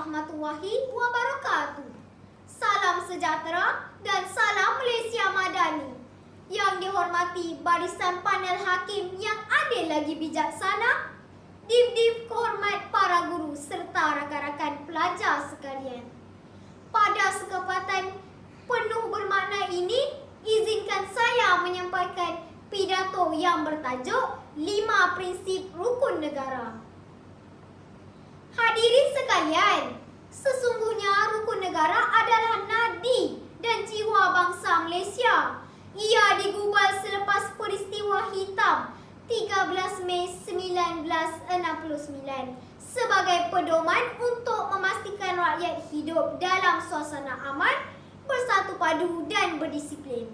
warahmatullahi wabarakatuh. Salam sejahtera dan salam Malaysia Madani. Yang dihormati barisan panel hakim yang adil lagi bijaksana, div-div kehormat para guru serta rakan-rakan pelajar sekalian. Pada kesempatan penuh bermakna ini, izinkan saya menyampaikan pidato yang bertajuk 5 Prinsip Rukun Negara. Hadirin sekalian, sesungguhnya rukun negara adalah nadi dan jiwa bangsa Malaysia. Ia digubal selepas peristiwa hitam 13 Mei 1969 sebagai pedoman untuk memastikan rakyat hidup dalam suasana aman, bersatu padu dan berdisiplin.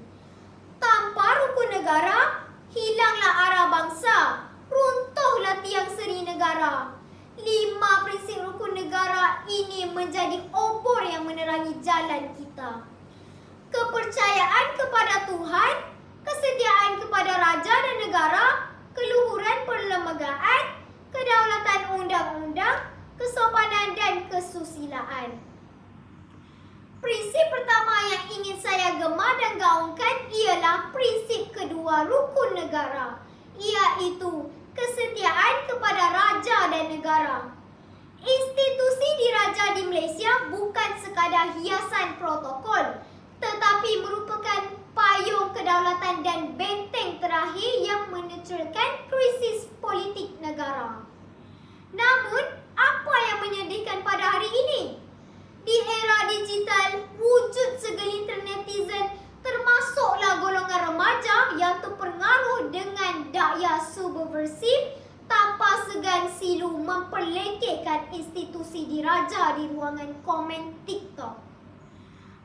Tanpa rukun negara, hilanglah arah bangsa, runtuhlah tiang seri negara. 5 prinsip rukun negara ini menjadi obor yang menerangi jalan kita. Kepercayaan kepada Tuhan, kesetiaan kepada raja dan negara, keluhuran perlembagaan, kedaulatan undang-undang, kesopanan dan kesusilaan. Prinsip pertama yang ingin saya gemar dan gaungkan ialah prinsip kedua rukun negara, iaitu kesetiaan kepada raja dan negara. Institusi diraja di Malaysia bukan sekadar hiasan protokol, tetapi merupakan payung kedaulatan dan benteng terakhir yang menetralkan krisis politik negara. Namun, apa yang menyedihkan pada hari ini? Di era digital, wujud segelintir netizen termasuklah golongan remaja yang terpengaruh dengan daya subversif tanpa segan silu memperlekehkan institusi diraja di ruangan komen TikTok.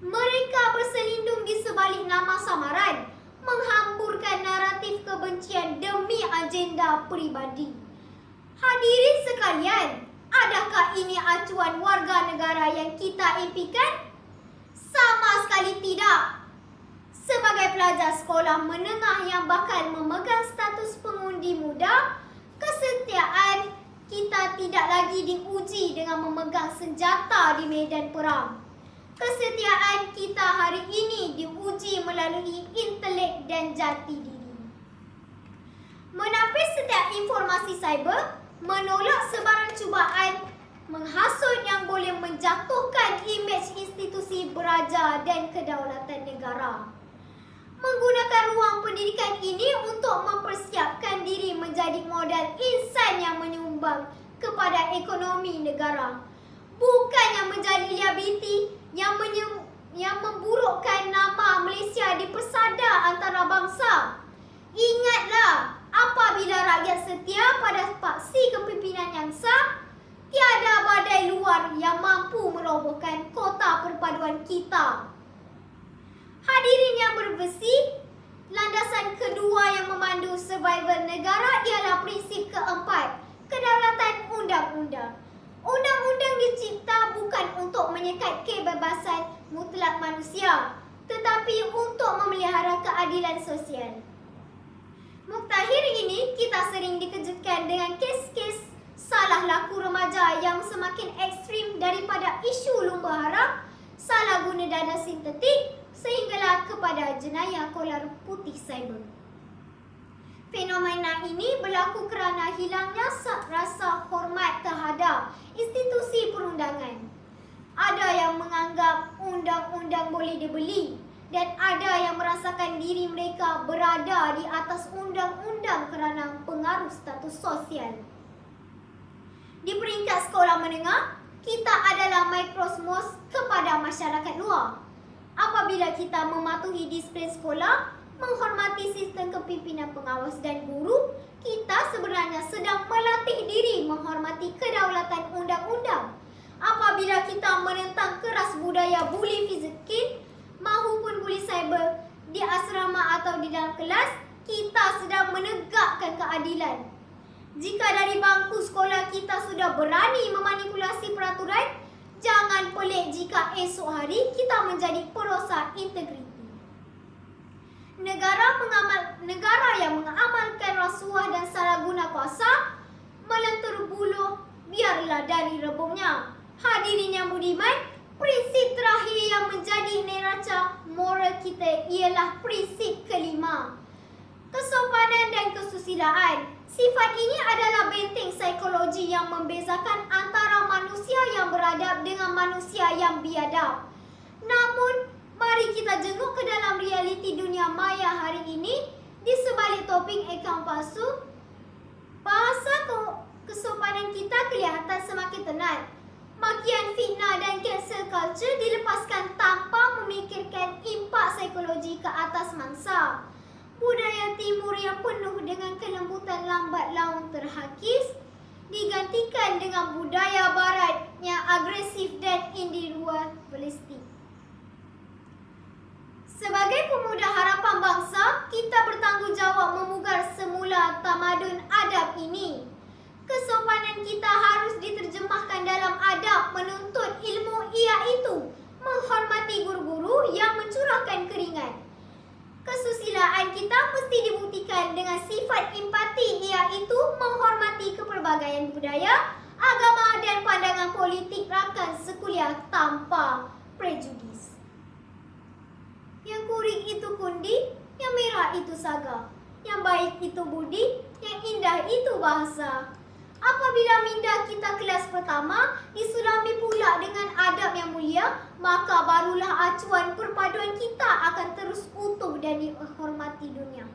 Mereka berselindung di sebalik nama samaran, menghamburkan naratif kebencian demi agenda peribadi. Hadirin sekalian, adakah ini acuan warga negara yang kita impikan? Sama sekali tidak. Sebagai pelajar sekolah menengah yang bakal memegang status pengundi muda, kesetiaan kita tidak lagi diuji dengan memegang senjata di medan perang. Kesetiaan kita hari ini diuji melalui intelek dan jati diri. Menapis setiap informasi cyber, menolak sebarang cubaan, menghasut yang boleh menjatuhkan imej institusi beraja dan kedaulatan negara. Menggunakan ruang pendidikan ini untuk mempersiapkan diri menjadi modal insan yang menyumbang kepada ekonomi negara. Bukan yang menjadi liability yang memburukkan nama Malaysia di persada antara bangsa. Ingatlah, apabila rakyat setia pada paksi kepimpinan yang sah, tiada badai luar yang mampu merobohkan kota perpaduan kita. Hadirin yang berbesi, landasan kedua yang memandu survival negara ialah prinsip keempat, kedaulatan undang-undang. Undang-undang dicipta bukan untuk menyekat kebebasan mutlak manusia, tetapi untuk memelihara keadilan sosial. Mukhtakhir ini kita sering dikejutkan dengan kes-kes salah laku remaja yang semakin ekstrim daripada isu lumba haram, salah guna dana sintetik, sehinggalah kepada jenayah kolar putih cyber. Fenomena ini berlaku kerana hilangnya rasa hormat terhadap institusi perundangan. Ada yang menganggap undang-undang boleh dibeli dan ada yang merasakan diri mereka berada di atas undang-undang kerana pengaruh status sosial. Di peringkat sekolah menengah, kita adalah mikrosmos kepada masyarakat luar. Apabila kita mematuhi disiplin sekolah, menghormati sistem kepimpinan pengawas dan guru, kita sebenarnya sedang melatih diri menghormati kedaulatan undang-undang. Apabila kita menentang keras budaya buli fizikin maupun buli cyber di asrama atau di dalam kelas, kita sedang menegakkan keadilan. Jika dari bangku sekolah kita sudah berani memanipulasi peraturan, jangan pelik jika esok hari kita menjadi perosak integriti. Negara yang mengamalkan rasuah dan salah guna kuasa melentera buluh biarlah dari rebungnya. Hadir dirinya budiman, prinsip terakhir yang menjadi neraca moral kita ialah prinsip kelima, kesopanan dan kesusilaan. Sifat ini adalah benteng psikologi yang membezakan antara manusia yang beradab dengan manusia yang biadab. Namun, mari kita jenguk ke dalam realiti dunia maya hari ini. Di sebalik topeng akaun palsu, bahasa kesopanan kita kelihatan semakin tenat. Makian fitnah dan cancel culture dilepaskan tanpa memikirkan impak psikologi ke atas mangsa. Budaya timur yang penuh dengan kelembutan lambat laun terhakis digantikan dengan budaya barat yang agresif dan individualistik. Sebagai pemuda harapan bangsa, kita bertanggungjawab memugar semula tamadun adab ini. Kesopanan kita harus diterjemahkan dalam adab menuntut ilmu, iaitu menghormati guru-guru yang mencurahkan keringat. Kesusilaan kita mesti dibuktikan dengan sifat empati, iaitu menghormati kepelbagaian budaya, agama dan pandangan politik rakan sekuliah tanpa prejudis. Yang kuring itu kundi, yang merah itu saga, yang baik itu budi, yang indah itu bahasa. Apabila minda kita kelas pertama disulami pula dengan adab yang mulia, maka barulah acuan perpaduan kita akan terus utuh dan dihormati dunia.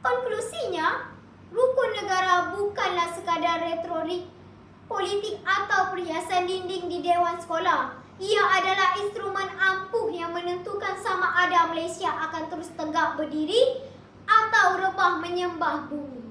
Konklusinya, rukun negara bukanlah sekadar retorik politik atau perhiasan dinding di dewan sekolah. Ia adalah instrumen ampuh yang menentukan sama ada Malaysia akan terus tegak berdiri atau rebah menyembah bumi.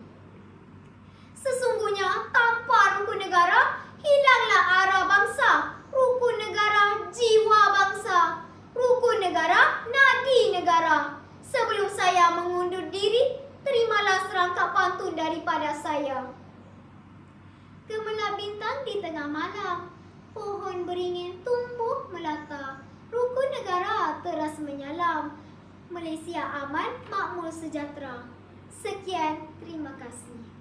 Sesungguhnya, tanpa rukun negara, hilanglah arah bangsa. Rukun negara, jiwa bangsa. Rukun negara, nadi negara. Sebelum saya mengundur diri, terimalah serangkap pantun daripada saya. Gemerlap bintang di tengah malam, pohon beringin tumbuh melata, rukun negara teras menyalam. Malaysia aman, makmur sejahtera. Sekian, terima kasih.